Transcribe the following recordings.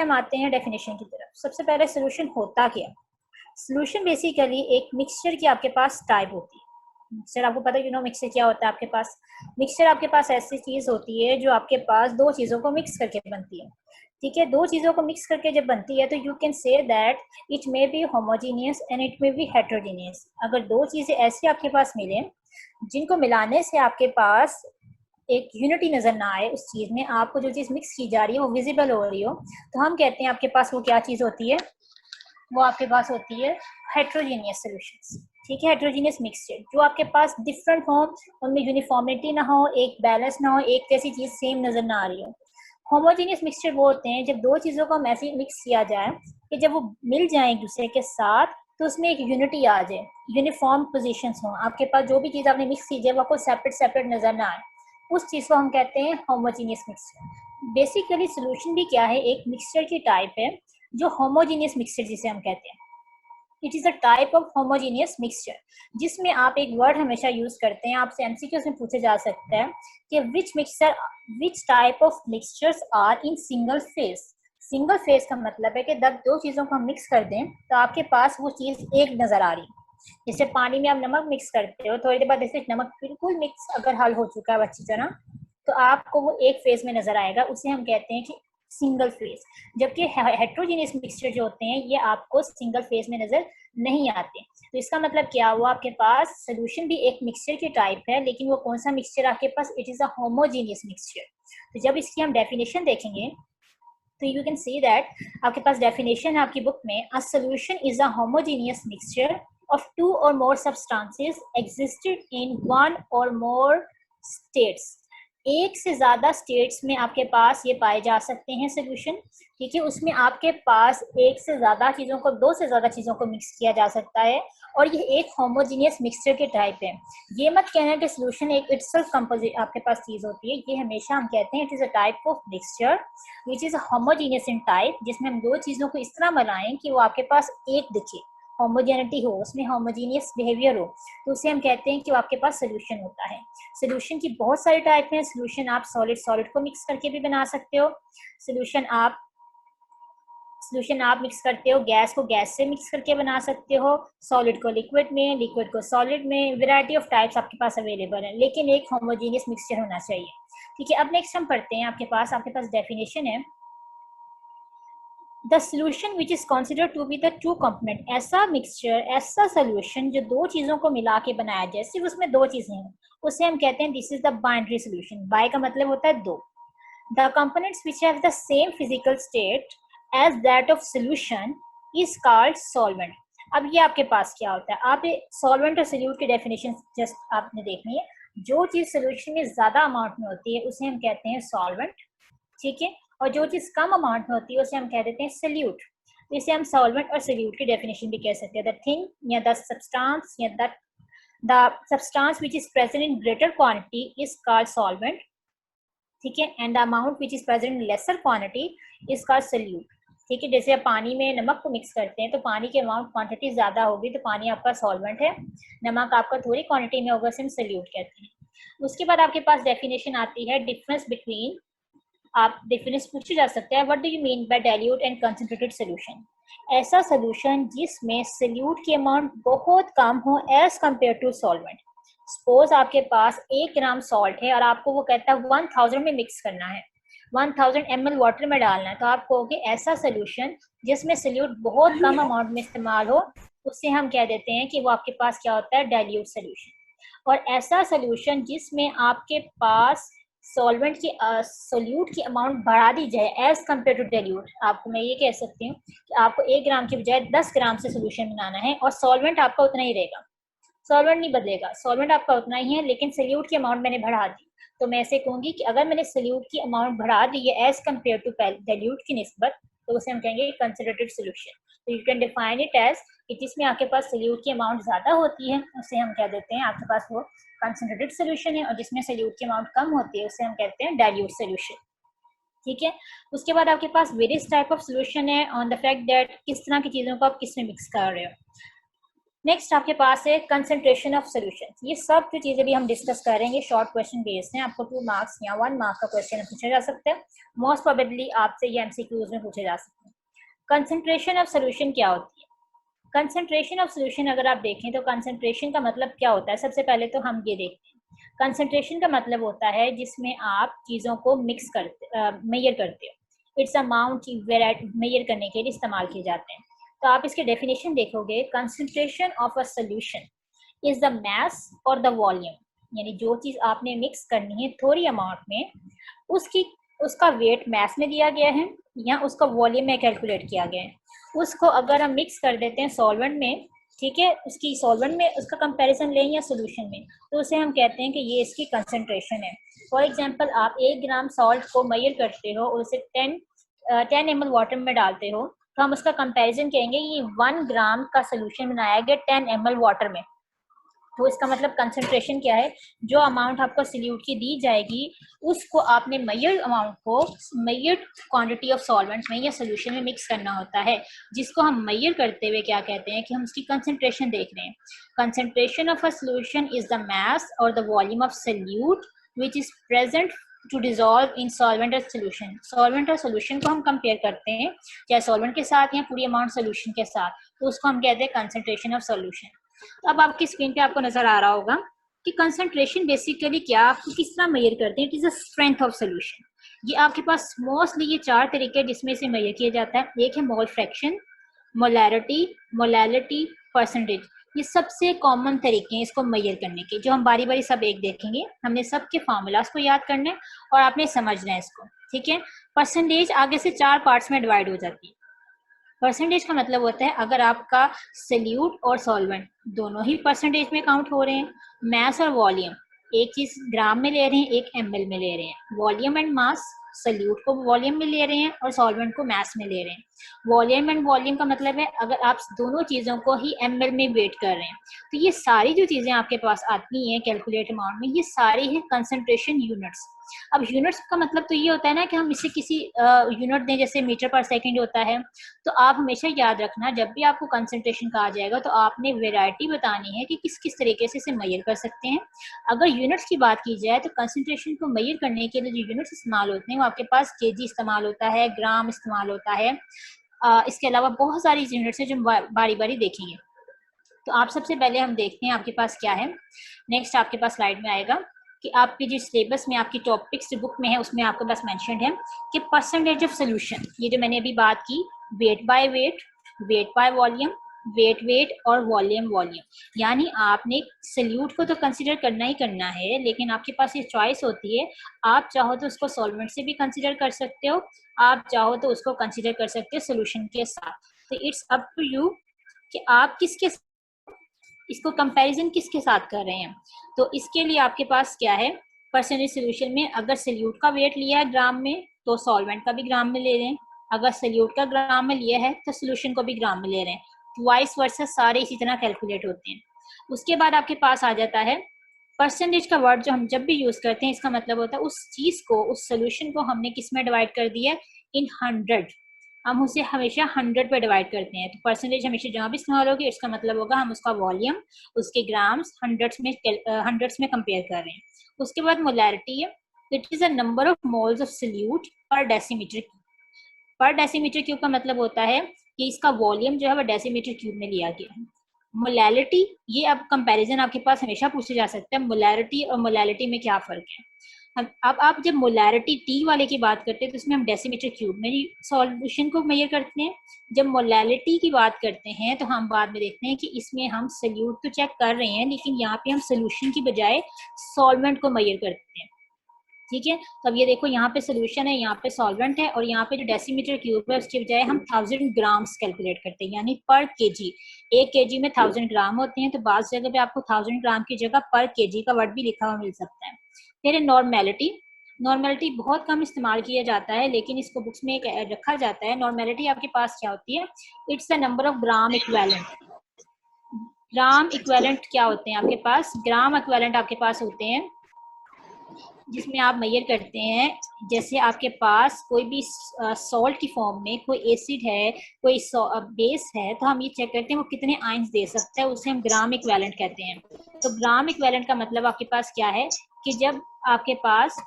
हम आते हैं डेफिनेशन की तरफ। सबसे पहले सोल्यूशन होता क्या? सोल्यूशन बेसिकली एक मिक्सचर की आपके पास टाइप होती है। मिक्सचर आपको पता है मिक्सचर क्या होता है आपके पास? मिक्सचर आपके पास ऐसी चीज होती है जो आपके पास दो चीजों को मिक्स करके बनती है। ठीक है, दो चीजों को मिक्स करके जब बनती है तो you can say that it may be homogeneous and it may be heterogeneous. अगर दो चीजें ऐसी आपके पास मिले जिनको मिलाने से आपके पास एक यूनिटी नजर ना आए, उस चीज में आपको जो चीज मिक्स की जा रही है वो विजिबल हो रही हो, तो हम कहते हैं आपके पास वो क्या चीज होती है? वो आपके पास होती है हेट्रोजीनियस सॉल्यूशंस। ठीक है, हेट्रोजीनियस मिक्सचर जो आपके पास डिफरेंट हो, उनमें यूनिफॉर्मिटी ना हो, एक बैलेंस ना हो, एक जैसी चीज सेम नजर ना आ रही हो। होमोजीनियस मिक्सचर वो होते हैं जब दो चीजों को हम ऐसे मिक्स किया जाए कि जब वो मिल जाए एक दूसरे के साथ तो उसमें एक यूनिटी आ जाए, यूनिफॉर्म पोजीशंस हो, आपके पास जो भी चीज आपने मिक्स की जाए वो आपको सेपरेट सेपरेट नजर ना आए, उस चीज को हम कहते हैं होमोजीनियस मिक्सचर। बेसिकली सोल्यूशन भी क्या है? एक मिक्सचर की टाइप है जो होमोजीनियस मिक्सचर जिसे हम कहते हैं। It is a type of homogeneous mixture जिसमें आप एक वर्ड हमेशा यूज करते हैं, आपसे एमसीक्यूज में पूछे जा सकता है कि which type of mixtures are in single phase. Single phase का मतलब है कि जब दो चीजों को हम मिक्स कर दें तो आपके पास वो चीज एक नजर आ रही है। जैसे पानी में आप नमक मिक्स करते हो, थोड़ी देर बाद जैसे नमक बिल्कुल मिक्स अगर हल हो चुका है अच्छी तरह तो आपको वो एक फेज में नजर आएगा, उसे हम कहते हैं कि सिंगल फेज। जबकि हेट्रोजीनियस मिक्सचर जो होते हैं ये आपको सिंगल फेज में नजर नहीं आते। तो इसका मतलब क्या हुआ? आपके पास सोल्यूशन भी एक मिक्सचर की टाइप है, लेकिन वो कौन सा मिक्सचर आपके पास? It is a homogeneous mixture. तो जब इसकी हम डेफिनेशन देखेंगे तो यू कैन सी दैट आपके पास डेफिनेशन है आपकी बुक में, a solution is a homogeneous mixture of two or more substances existed in one or more states. एक से ज्यादा स्टेट्स में आपके पास ये पाए जा सकते हैं सोल्यूशन। ठीक है, उसमें आपके पास एक से ज्यादा चीजों को, दो से ज्यादा चीजों को मिक्स किया जा सकता है और ये एक होमोजीनियस मिक्सचर के टाइप है। ये मत कहना कि सोल्यूशन एक इटसेल्फ कंपोजिट आपके पास चीज होती है, ये हमेशा हम कहते हैं it is a type of mixture which is homogeneous in type, जिसमें हम दो चीजों को इस तरह मिलाएं कि वो आपके पास एक दिखे, होमोजेनिटी हो, उसमें होमोजीनियस बिहेवियर हो, तो उसे हम कहते हैं कि वो आपके पास सोल्यूशन होता है। सोल्यूशन की बहुत सारे टाइप हैं। सोल्यूशन आप सॉलिड सॉलिड को मिक्स करके भी बना सकते हो। सोल्यूशन आप मिक्स करते हो, गैस को गैस से मिक्स करके बना सकते हो, सॉलिड को लिक्विड में, लिक्विड को सॉलिड में। वैरायटी ऑफ टाइप्स आपके पास अवेलेबल है, लेकिन एक होमोजीनियस मिक्सचर होना चाहिए। ठीक है, अब नेक्स्ट हम पढ़ते हैं, आपके पास डेफिनेशन है, the solution which is considered to be the two component. ऐसा मिक्सचर, ऐसा सोल्यूशन जो दो चीजों को मिला के बनाया जाए, सिर्फ उसमें दो चीजें हैं, उसे हम कहते हैं this is the binary solution. Bi का मतलब होता है दो। The components which have the same physical state as that of solution is called solvent. अब ये आपके पास क्या होता है? आप सॉल्वेंट और सोल्यूट की डेफिनेशन जस्ट आपने देखनी है। जो चीज सोल्यूशन में ज्यादा अमाउंट में होती है उसे हम कहते हैं सॉल्वेंट। ठीक है, और जो चीज कम अमाउंट में होती है उसे हम कह देते हैं सोल्यूट। तो इसे हम सॉल्वेंट और सोल्यूट की डेफिनेशन भी कह सकते हैं। द थिंग या द सब्सटेंस या the substance which is present in greater quantity is called solvent. ठीक है, and the amount which is present in laser quantity is called solute. ठीक है, जैसे आप पानी में नमक को मिक्स करते हैं तो पानी की अमाउंट क्वांटिटी ज्यादा होगी तो पानी आपका सॉल्वेंट है, नमक आपका थोड़ी क्वांटिटी में होगा, उसे हम सोल्यूट कहते हैं। उसके बाद आपके पास डेफिनेशन आती है डिफरेंस बिटवीन। आप डिफरेंस पूछे जा सकते हैं, what do you mean by dilute and concentrated solution? ऐसा सोल्यूशन जिसमें सोल्यूट की अमाउंट बहुत कम हो as compare to solvent. Suppose आपके पास 1 ग्राम सॉल्ट है और आपको वो कहता है 1000 में मिक्स करना है, 1000 ml वाटर में डालना है, तो आप कहोगे ऐसा सोल्यूशन जिसमें सोल्यूट बहुत कम अमाउंट में इस्तेमाल हो, उससे हम कह देते हैं कि वो आपके पास क्या होता है? Dilute solution. और ऐसा सोल्यूशन जिसमें आपके पास सॉल्वेंट की सोल्यूट की अमाउंट बढ़ा दी जाए एज कम्पेयर टू डाइल्यूट, आपको मैं ये कह सकती हूँ कि आपको 1 ग्राम की बजाय 10 ग्राम से सोल्यूशन बनाना है और सॉल्वेंट आपका उतना ही रहेगा, सॉल्वेंट नहीं बदलेगा, सॉल्वेंट आपका उतना ही है, लेकिन सोल्यूट की अमाउंट मैंने बढ़ा दी। तो मैं ऐसे कहूंगी कि अगर मैंने सोल्यूट की अमाउंट बढ़ा दी है एज कम्पेयर टू डाइल्यूट की निस्बत, तो उसे हम कहेंगे कंसंट्रेटेड सोल्यूशन। तो you can define it as कि जिसमें आपके पास सोल्यूट की अमाउंट ज्यादा होती है उसे हम कह देते हैं आपके पास वो कंसंट्रेटेड सोल्यूशन है, और जिसमें सोल्यूट की अमाउंट कम होती है उसे हम कहते हैं डाइल्यूट सोल्यूशन। ठीक है, उसके बाद आपके पास वेरियस टाइप ऑफ सोल्यूशन है ऑन द फैक्ट दैट किस तरह की चीजों को आप किस में मिक्स कर रहे हो। नेक्स्ट आपके पास है कंसंट्रेशन ऑफ सॉल्यूशन। ये सब जो चीजें भी हम डिस्कस करेंगे शॉर्ट क्वेश्चन बेस्ड हैं, आपको 2 मार्क्स या 1 मार्क का क्वेश्चन पूछा जा सकता है, मोस्ट प्रोबेबली आपसे ये एमसीक्यूज में पूछे जा सकते हैं। कंसंट्रेशन ऑफ सॉल्यूशन क्या होती है? कंसंट्रेशन ऑफ सॉल्यूशन अगर आप देखें तो कंसंट्रेशन का मतलब क्या होता है, सबसे पहले तो हम ये देखते हैं। कंसंट्रेशन का मतलब होता है जिसमें आप चीज़ों को मिक्स करते मेजर करते हो। इट्स अमाउंट मेजर करने के लिए इस्तेमाल किए जाते हैं। तो आप इसके डेफिनेशन देखोगे, concentration of a solution is the mass or the volume, यानी जो चीज़ आपने मिक्स करनी है थोड़ी अमाउंट में, उसकी उसका वेट मास में दिया गया है या उसका वॉल्यूम में कैलकुलेट किया गया है। उसको अगर हम मिक्स कर देते हैं सॉल्वेंट में, ठीक है, उसकी सॉल्वेंट में उसका कंपैरिजन लें या सोल्यूशन में, तो उसे हम कहते हैं कि ये इसकी कंसंट्रेशन है। फॉर एग्जांपल आप 1 ग्राम सॉल्ट को मेजर करते हो और उसे 10 ml वाटर में डालते हो, तो हम उसका कंपैरिजन कहेंगे ये 1 ग्राम का सोल्यूशन बनाया गया 10 ml वाटर में। तो इसका मतलब कंसंट्रेशन क्या है, जो अमाउंट आपको सॉल्यूट की दी जाएगी उसको आपने मेजर्ड अमाउंट को मेजर्ड क्वांटिटी ऑफ सॉल्वेंट में या सोल्यूशन में मिक्स करना होता है, जिसको हम मेजर करते हुए क्या कहते हैं कि हम उसकी कंसंट्रेशन देख रहे हैं। Concentration of a solution is the mass or the volume of solute which is present to dissolve in solvent और सोल्यूशन। सॉल्वेंट और सोल्यूशन को हम कंपेयर करते हैं, चाहे सॉल्वेंट के साथ या पूरी अमाउंट सोल्यूशन के साथ, तो उसको हम कहते हैं कंसंट्रेशन ऑफ सोल्यूशन। अब आपकी स्क्रीन पे आपको नजर आ रहा होगा कि कंसंट्रेशन बेसिकली क्या, आपको किस तरह मेजर करते हैं। It is a strength of solution. ये आपके पास मोस्टली ये 4 तरीके जिसमें से मेजर किया जाता है। एक है mole fraction, molarity, molality, percentage. ये सबसे कॉमन तरीके हैं इसको मेजर करने के, जो हम बारी बारी सब एक देखेंगे। हमने सबके फार्मूलाज को याद करना है और आपने समझना है इसको, ठीक है। परसेंटेज आगे से 4 पार्ट्स में डिवाइड हो जाती है। परसेंटेज का मतलब होता है अगर आपका सल्यूट और सॉल्वेंट दोनों ही परसेंटेज में काउंट हो रहे हैं, मास और वॉल्यूम, एक चीज ग्राम में ले रहे हैं एक ml में ले रहे हैं, वॉल्यूम एंड मास, सल्यूट को वॉल्यूम में ले रहे हैं और सॉल्वेंट को मास में ले रहे हैं। वॉल्यूम एंड वॉल्यूम का मतलब है अगर आप दोनों चीजों को ही ml में वेट कर रहे हैं, तो ये सारी जो चीजें आपके पास आती हैं कैलकुलेट अमाउंट में, ये सारी हैं कंसंट्रेशन यूनिट्स। अब यूनिट्स का मतलब तो ये होता है ना कि हम इसे किसी यूनिट दें, जैसे मीटर पर सेकंड होता है। तो आप हमेशा याद रखना जब भी आपको कंसंट्रेशन कहा जाएगा तो आपने वैरायटी बतानी है कि किस किस तरीके से इसे मेजर कर सकते हैं। अगर यूनिट्स की बात की जाए तो कंसंट्रेशन को मेजर करने के लिए जो यूनिट्स इस्तेमाल होते हैं वो आपके पास केजी इस्तेमाल होता है, ग्राम इस्तेमाल होता है। इसके अलावा बहुत सारी यूनिट्स है जो बारी बारी देखेंगे। तो आप सबसे पहले हम देखते हैं आपके पास क्या है। नेक्स्ट आपके पास स्लाइड में आएगा कि आपके जो सिलेबस में आपकी टॉपिक्स जो बुक में है उसमें आपके पास मेंशन्ड है कि परसेंटेज ऑफ सोल्यूशन, ये जो मैंने अभी बात की, वेट बाय वॉल्यूम, वेट और वॉल्यूम वॉल्यूम, यानी आपने सल्यूट को तो कंसीडर करना ही करना है, लेकिन आपके पास ये चॉइस होती है। आप चाहो तो उसको सॉल्वेंट से भी कंसीडर कर सकते हो, आप चाहो तो उसको कंसीडर कर सकते हो सोल्यूशन के साथ। तो इट्स अप टू यू कि आप किसके इसको कंपैरिजन किसके साथ कर रहे हैं। तो इसके लिए आपके पास क्या है, परसेंटेज सोल्यूशन में अगर सल्यूट का वेट लिया है ग्राम में तो सॉल्वेंट का भी ग्राम में ले रहे हैं, अगर सल्यूट का ग्राम में लिया है तो सोल्यूशन को भी ग्राम में ले रहे हैं। वाइस वर्सा सारे इसी तरह कैलकुलेट होते हैं। उसके बाद आपके पास आ जाता है परसेंटेज का वर्ड, जो हम जब भी यूज करते हैं इसका मतलब होता है उस चीज को, उस सोल्यूशन को हमने किस में डिवाइड कर दिया, इन 100। हम उसे हमेशा 100 पे डिवाइड करते हैं। तो परसेंटेज हमेशा जहाँ भी इस्तेमाल होगी इसका मतलब होगा हम उसका वॉल्यूम, उसके ग्राम्स हंड्रेड्स में कंपेयर कर रहे हैं। उसके बाद मोलैरिटी है, it is a number of moles of solute पर डेसीमीटर क्यूब। पर डेसीमीटर क्यूब का मतलब होता है कि इसका वॉल्यूम जो है वो डेसीमीटर क्यूब में लिया गया है। मोलैलिटी, ये अब कंपैरिजन आपके पास हमेशा पूछा जा सकता है, मोलैरिटी और मोलैलिटी में क्या फर्क है। अब आप जब मोलैरिटी टी वाले की बात करते हैं तो उसमें हम डेसीमीटर क्यूब में सॉल्यूशन को मेजर करते हैं। जब मोलैलिटी की बात करते हैं तो हम बाद में देखते हैं कि इसमें हम सल्यूट तो चेक कर रहे हैं, लेकिन यहाँ पे हम सोल्यूशन की बजाय सॉल्वेंट को मेजर करते हैं, ठीक है। तो अब ये देखो यहाँ पे सोल्यूशन है, यहाँ पे सॉल्वेंट है, और यहाँ पे जो डेसीमीटर क्यूब है उसके बजाय हम 1000 ग्राम्स कैलकुलेट करते हैं, यानी पर केजी। 1 केजी में 1000 ग्राम होते हैं, तो बाज़ जगह पे आपको 1000 ग्राम की जगह पर केजी का वर्ड भी लिखा हुआ मिल सकता है। फिर नॉर्मेलिटी, नॉर्मेलिटी बहुत कम इस्तेमाल किया जाता है लेकिन इसको बुक्स में रखा जाता है। नॉर्मेलिटी आपके पास क्या होती है, it's the number of gram equivalent. Gram equivalent क्या होते हैं आपके पास, ग्राम इक्वेलेंट आपके पास होते हैं जिसमें आप मेजर करते हैं, जैसे आपके पास कोई भी सॉल्ट की फॉर्म में कोई एसिड है, कोई बेस है, तो हम ये चेक करते हैं वो कितने आयंस दे सकता है, उसे हम ग्राम इक्विवेलेंट कहते हैं। तो ग्राम इक्विवेलेंट का मतलब आपके पास क्या है कि जब आपके पास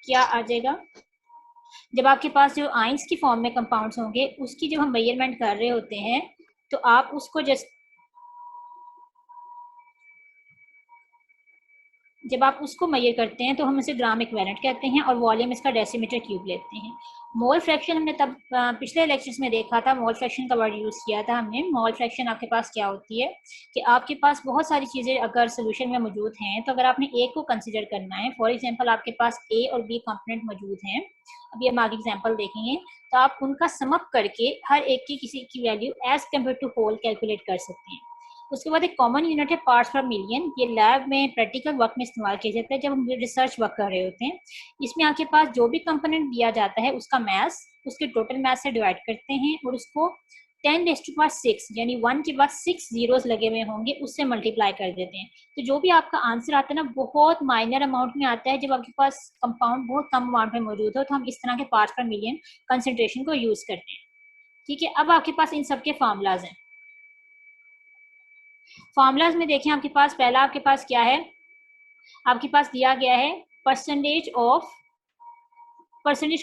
क्या आ जाएगा, जब आपके पास जो आयंस की फॉर्म में कंपाउंड्स होंगे उसकी जब हम मेजरमेंट कर रहे होते हैं, तो आप उसको जब आप उसको मेजर करते हैं तो हम इसे ग्राम इक्विवेलेंट कहते हैं, और वॉल्यूम इसका डेसीमीटर क्यूब लेते हैं। मोल फ्रैक्शन हमने तब पिछले लेक्चर्स में देखा था, मोल फ्रैक्शन का वर्ड यूज़ किया था हमने। मोल फ्रैक्शन आपके पास क्या होती है कि आपके पास बहुत सारी चीज़ें अगर सोल्यूशन में मौजूद हैं, तो अगर आपने ए को कंसिडर करना है, फॉर एग्जांपल आपके पास ए और बी कंपोनेंट मौजूद हैं, अभी हम आगे एग्जांपल देखेंगे, तो आप उनका सम अप करके हर एक की किसी की value as compare to whole calculate कर सकते हैं। उसके बाद एक कॉमन यूनिट है पार्ट्स पर मिलियन। ये लैब में प्रैक्टिकल वर्क में इस्तेमाल किया जाता है जब हम रिसर्च वर्क कर रहे होते हैं। इसमें आपके पास जो भी कंपोनेंट दिया जाता है उसका मैस उसके टोटल मैस से डिवाइड करते हैं और उसको 10⁻6 यानी 1 के बाद 6 जीरोस लगे हुए होंगे उससे मल्टीप्लाई कर देते हैं। तो जो भी आपका आंसर आता है ना, बहुत माइनर अमाउंट में आता है। जब आपके पास कंपाउंड बहुत कम अमाउंट में मौजूद हो तो हम इस तरह के पार्ट्स पर मिलियन कंसेंट्रेशन को यूज करते हैं। ठीक है, अब आपके पास इन सबके फार्मूलाज हैं। फार्मूलाज में देखें, आपके पास पहला आपके पास क्या है, आपके पास दिया गया है percentage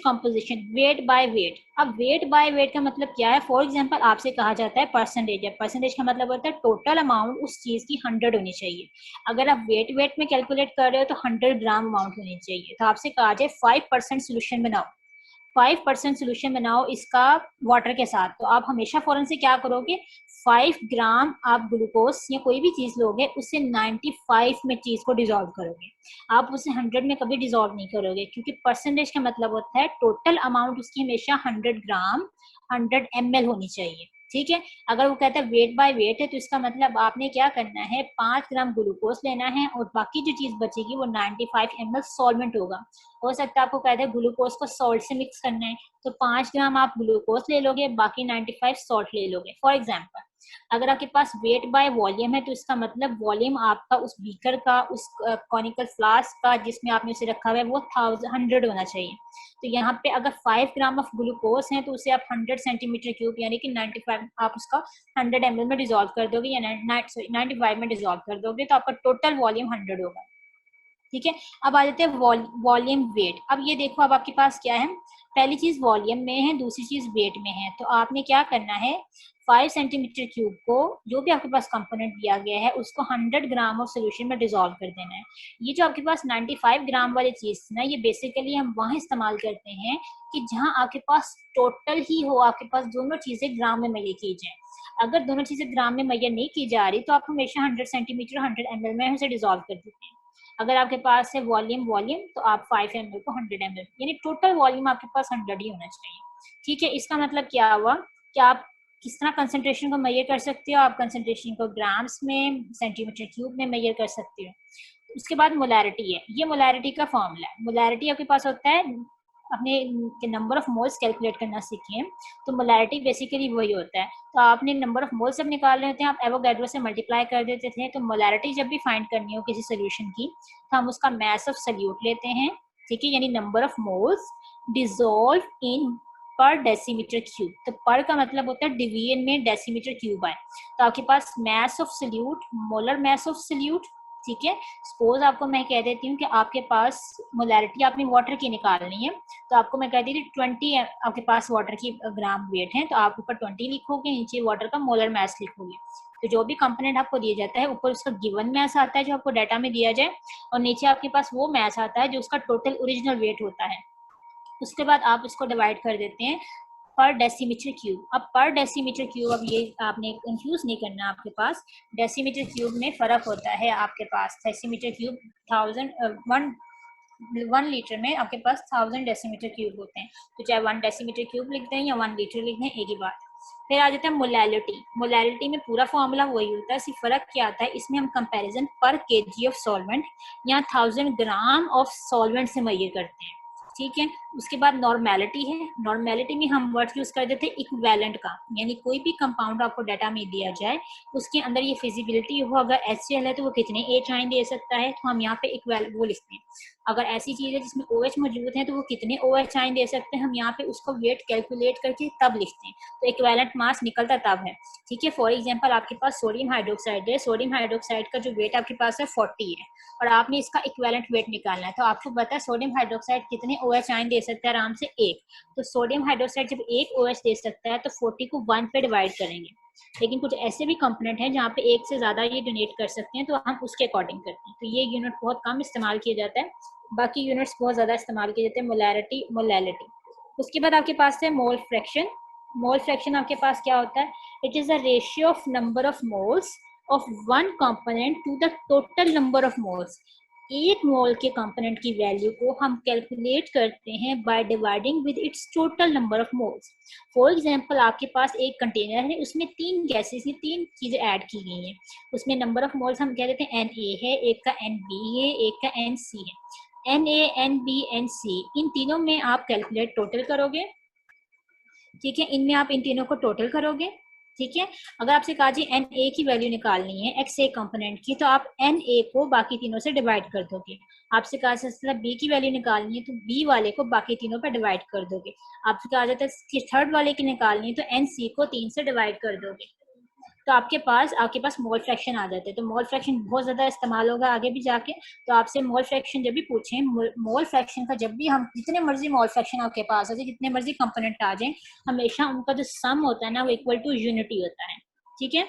composition weight by weight. अब वेट बाय वेट का मतलब क्या है, फॉर एग्जांपल आपसे कहा जाता है परसेंटेज है, परसेंटेज का मतलब होता है टोटल अमाउंट उस चीज की 100 होनी चाहिए। अगर आप वेट में कैलकुलेट कर रहे हो तो 100 ग्राम अमाउंट होनी चाहिए। तो आपसे कहा जाए 5% सोल्यूशन बनाओ, 5% सोल्यूशन बनाओ इसका वाटर के साथ, तो आप हमेशा फौरन से क्या करोगे, 5 ग्राम आप ग्लूकोज या कोई भी चीज लोगे उससे 95 में चीज को डिजोल्व करोगे। आप उसे 100 में कभी डिजोल्व नहीं करोगे, क्योंकि परसेंटेज का मतलब होता है टोटल अमाउंट उसकी हमेशा 100 ग्राम 100 ml होनी चाहिए। ठीक है, अगर वो कहता है वेट बाय वेट है तो इसका मतलब आपने क्या करना है, 5 ग्राम ग्लूकोज लेना है और बाकी जो चीज बचेगी वो 95 ml सॉल्वेंट होगा। हो सकता है आपको कहते हैं ग्लूकोज को सॉल्ट से मिक्स करना है, तो 5 ग्राम आप ग्लूकोज ले लोगे, बाकी 95 सॉल्ट ले लोगे। फॉर एग्जाम्पल अगर आपके पास वेट बाय वॉल्यूम है तो इसका मतलब वॉल्यूम आपका उस बीकर का, उस कॉनिकल फ्लास्क का जिसमें आपने उसे रखा हुआ है वो 100 होना चाहिए। तो यहाँ पे अगर 5 ग्राम ऑफ ग्लूकोज है तो उसे आप 100 सेंटीमीटर क्यूब यानी कि 95 आप उसका 100 ml में डिजोल्व कर दोगे या 95 में डिजोल्व कर दोगे, तो आपका टोटल वॉल्यूम 100 होगा। ठीक है, अब आ जाते हैं वॉल्यूम वेट। अब ये देखो, अब आपके पास क्या है, पहली चीज वॉल्यूम में है, दूसरी चीज वेट में है। तो आपने क्या करना है, 5 सेंटीमीटर क्यूब को जो भी आपके पास कंपोनेंट दिया गया है उसको 100 ग्राम ऑफ सोल्यूशन में डिजोल्व कर देना है। ये जो आपके पास 95 ग्राम वाली चीज थी ना, ये बेसिकली हम वहां इस्तेमाल करते हैं कि जहां आपके पास टोटल ही हो, आपके पास दोनों चीजें ग्राम में मेजर की जाए। अगर दोनों चीजें ग्राम में मेजर नहीं की जा रही तो आप हमेशा 100 सेंटीमीटर 100 ml में उसे डिजोल्व कर देते हैं। अगर आपके पास है वॉल्यूम तो आप 5 ml को 100 ml यानी टोटल वॉल्यूम आपके पास 100 ही होना चाहिए। ठीक है, इसका मतलब क्या हुआ कि आप किस तरह कंसंट्रेशन को मेजर कर सकते हो, आप कंसंट्रेशन को ग्राम्स में, सेंटीमीटर क्यूब में मेजर कर सकते हो। उसके बाद मोलैरिटी है, ये मोलैरिटी का फॉर्मूला है। मोलैरिटी आपके पास होता है, अपने नंबर ऑफ मोल्स कैलकुलेट करना सीखे तो मोलैरिटी बेसिकली वही होता है। तो आपने नंबर ऑफ मोल्स जब निकाल रहे होते हैं आप एवोगैड्रो से मल्टीप्लाई कर देते थे। तो मोलैरिटी जब भी फाइंड करनी हो किसी सोल्यूशन की तो हम उसका मैस ऑफ सोल्यूट लेते हैं, ठीक है, यानी number of moles dissolve in पर डेसीमीटर क्यूब। तो पर का मतलब होता है डिवीजन में डेसीमीटर क्यूब आए। तो आपके पास mass of solute, molar mass of solute, ठीक है। सपोज आपको मैं कह देती हूँ कि आपके पास मोलैरिटी आपने वाटर की निकालनी है, तो आपको मैं कहती थी 20 आपके पास वाटर की ग्राम वेट है, तो आप ऊपर 20 लिखोगे, नीचे वाटर का मोलर मैस लिखोगे। तो जो भी कंपोनेंट आपको दिया जाता है ऊपर उसका गिवन मैस आता है जो आपको डाटा में दिया जाए, और नीचे आपके पास वो मैस आता है जो उसका टोटल ओरिजिनल वेट होता है। उसके बाद आप इसको डिवाइड कर देते हैं पर डेसीमीटर क्यूब। अब पर डेसीमीटर क्यूब, अब ये आपने कंफ्यूज नहीं करना, आपके पास डेसीमीटर क्यूब में फर्क होता है। आपके पास डेसीमीटर क्यूब 1 लीटर में आपके पास 1000 डेसीमीटर क्यूब होते हैं, तो चाहे 1 डेसीमीटर क्यूब लिख दें या 1 लीटर लिख दें, एक ही बात। फिर आ जाता है मोलैलिटी। मोलैलिटी में पूरा फॉर्मूला वही होता है, सिर्फ फर्क क्या आता है, इसमें हम कंपैरिजन पर केजी ऑफ सॉल्वेंट या 1000 ग्राम ऑफ सॉल्वेंट से मेजर करते हैं। ठीक है, उसके बाद नॉर्मेलिटी है। नॉर्मेलिटी में हम वर्ड यूज कर देते हैं इक्विवेलेंट का, यानी कोई भी कंपाउंड आपको डाटा में दिया जाए उसके अंदर ये फिजिबिलिटी हो, अगर HCl है तो वो कितने H आयन दे सकता है, तो हम यहाँ पे इक्वल वो लिखते हैं। अगर ऐसी चीज है जिसमें OH मौजूद है तो वो कितने OH आयन दे सकते हैं, हम यहाँ पे उसको वेट कैलकुलेट करके तब लिखते हैं, तो इक्विवेलेंट मास निकलता तब है। ठीक है, फॉर एग्जाम्पल आपके पास सोडियम हाइड्रोक्साइड है, सोडियम हाइड्रोक्साइड का जो वेट आपके पास है 40 है और आपने इसका इक्विवेलेंट वेट निकालना है, तो आपको पता है सोडियम हाइड्रोक्साइड कितने OH आयन दे सकता है आराम से 1, तो सोडियम हाइड्रोक्साइड जब 1 OH दे सकता है तो 40 को 1 पे डिवाइड करेंगे। लेकिन कुछ ऐसे भी कंपोनेंट हैं जहाँ पे 1 से ज्यादा ये डोनेट कर सकते हैं, तो हम उसके अकॉर्डिंग करते हैं। तो ये यूनिट बहुत कम इस्तेमाल किया जाता है, बाकी यूनिट्स बहुत ज्यादा इस्तेमाल किए जाते हैं, मोलैरिटी, मोलैलिटी। उसके बाद आपके पास है मोल फ्रैक्शन। मोल फ्रैक्शन आपके पास क्या होता है, it is the ratio of number of moles of one component to the total number of moles. एक मोल के कंपोनेंट की वैल्यू को हम कैलकुलेट करते हैं by dividing with its total number of moles. For example आपके पास एक container है, उसमें 3 गैसेस की 3 चीजें ऐड की गई हैं, उसमें नंबर ऑफ मोल्स हम कह देते हैं Na है, एक का Nb है, एक का Nc है। Na, Nb, Nc इन तीनों में आप कैलकुलेट टोटल करोगे, ठीक है, इनमें आप इन तीनों को टोटल करोगे। ठीक है, अगर आपसे कहा जी Na की वैल्यू निकालनी है एक्स ए कंपोनेंट की, तो आप Na को बाकी तीनों से डिवाइड कर दोगे। आपसे कहा जाता है बी की वैल्यू निकालनी है तो बी वाले को बाकी तीनों पर डिवाइड कर दोगे। आपसे कहा जाता है थर्ड वाले की निकालनी है तो Nc को 3 से डिवाइड कर दोगे। तो आपके पास मोल फ्रैक्शन आ जाते हैं। तो मोल फ्रैक्शन बहुत ज्यादा इस्तेमाल होगा आगे भी जाके, तो आपसे मोल फ्रैक्शन जब भी पूछें, मोल फ्रैक्शन का जब भी हम जितने मर्जी मोल फ्रैक्शन आपके पास आ जाए, जितने मर्जी कंपोनेंट आ जाए, हमेशा उनका जो सम होता है ना वो इक्वल टू यूनिटी होता है। ठीक है,